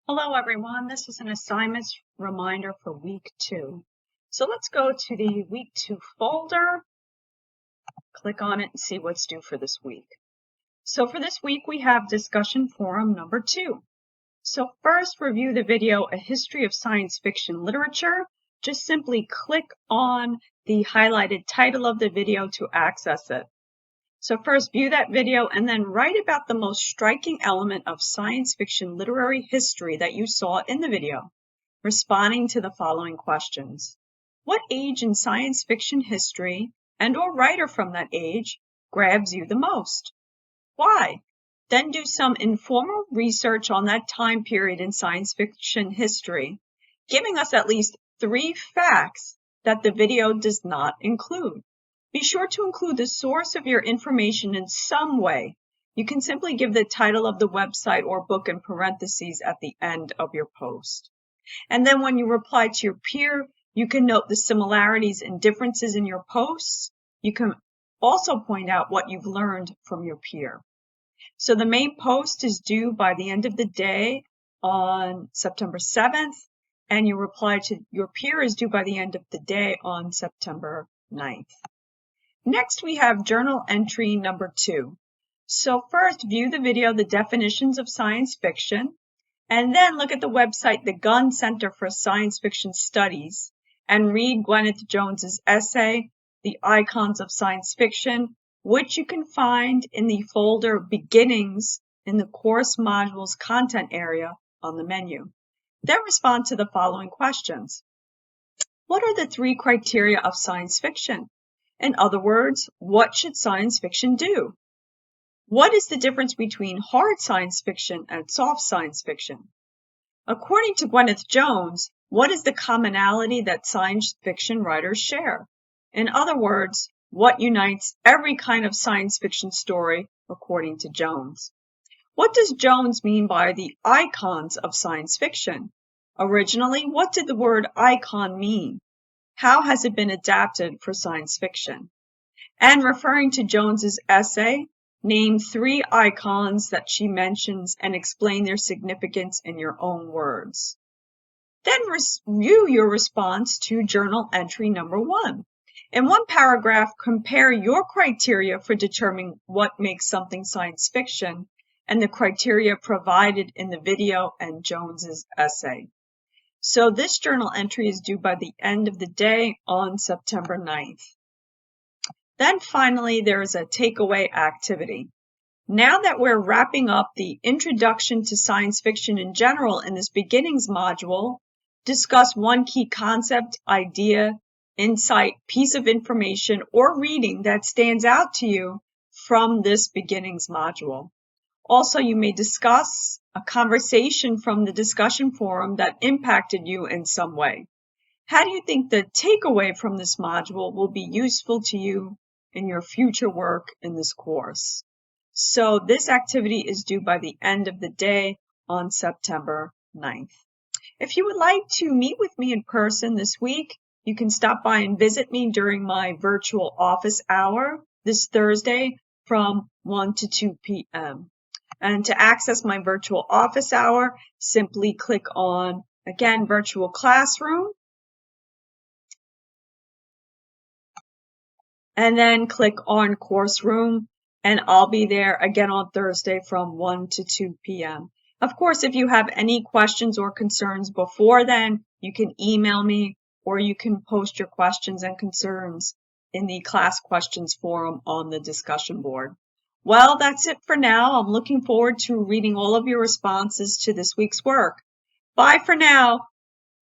Hello everyone, this is an assignments reminder for week 2. So let's go to the week 2 folder, click on it and see what's due for this week. So for this week we have discussion forum number 2. So first review the video, A History of Science Fiction Literature. Just simply click on the highlighted title of the video to access it. So first view that video and then write about the most striking element of science fiction literary history that you saw in the video, responding to the following questions. What age in science fiction history and/or writer from that age grabs you the most? Why? Then do some informal research on that time period in science fiction history, giving us at least 3 facts that the video does not include. Be sure to include the source of your information in some way. You can simply give the title of the website or book in parentheses at the end of your post. And then when you reply to your peer, you can note the similarities and differences in your posts. You can also point out what you've learned from your peer. So the main post is due by the end of the day on September 7th, and your reply to your peer is due by the end of the day on September 9th. Next, we have journal entry number 2. So first, view the video, The Definitions of Science Fiction, and then look at the website, the Gunn Center for Science Fiction Studies, and read Gwyneth Jones's essay, The Icons of Science Fiction, which you can find in the folder Beginnings in the course modules content area on the menu. Then respond to the following questions. What are the 3 criteria of science fiction? In other words, what should science fiction do? What is the difference between hard science fiction and soft science fiction? According to Gwyneth Jones, what is the commonality that science fiction writers share? In other words, what unites every kind of science fiction story according to Jones? What does Jones mean by the icons of science fiction? Originally, what did the word icon mean? How has it been adapted for science fiction? And referring to Jones's essay, name 3 icons that she mentions and explain their significance in your own words. Then review your response to journal entry number 1. In one paragraph, compare your criteria for determining what makes something science fiction and the criteria provided in the video and Jones's essay. So this journal entry is due by the end of the day on September 9th. Then finally, there is a takeaway activity. Now that we're wrapping up the introduction to science fiction in general in this beginnings module, discuss one key concept, idea, insight, piece of information, or reading that stands out to you from this beginnings module. Also, you may discuss a conversation from the discussion forum that impacted you in some way. How do you think the takeaway from this module will be useful to you in your future work in this course? So this activity is due by the end of the day on September 9th. If you would like to meet with me in person this week, you can stop by and visit me during my virtual office hour this Thursday from 1 to 2 p.m. And to access my virtual office hour, simply click on, again, Virtual Classroom, and then click on Course Room, and I'll be there again on Thursday from 1 to 2 p.m. Of course, if you have any questions or concerns before then, you can email me or you can post your questions and concerns in the class questions forum on the discussion board. Well, that's it for now. I'm looking forward to reading all of your responses to this week's work. Bye for now.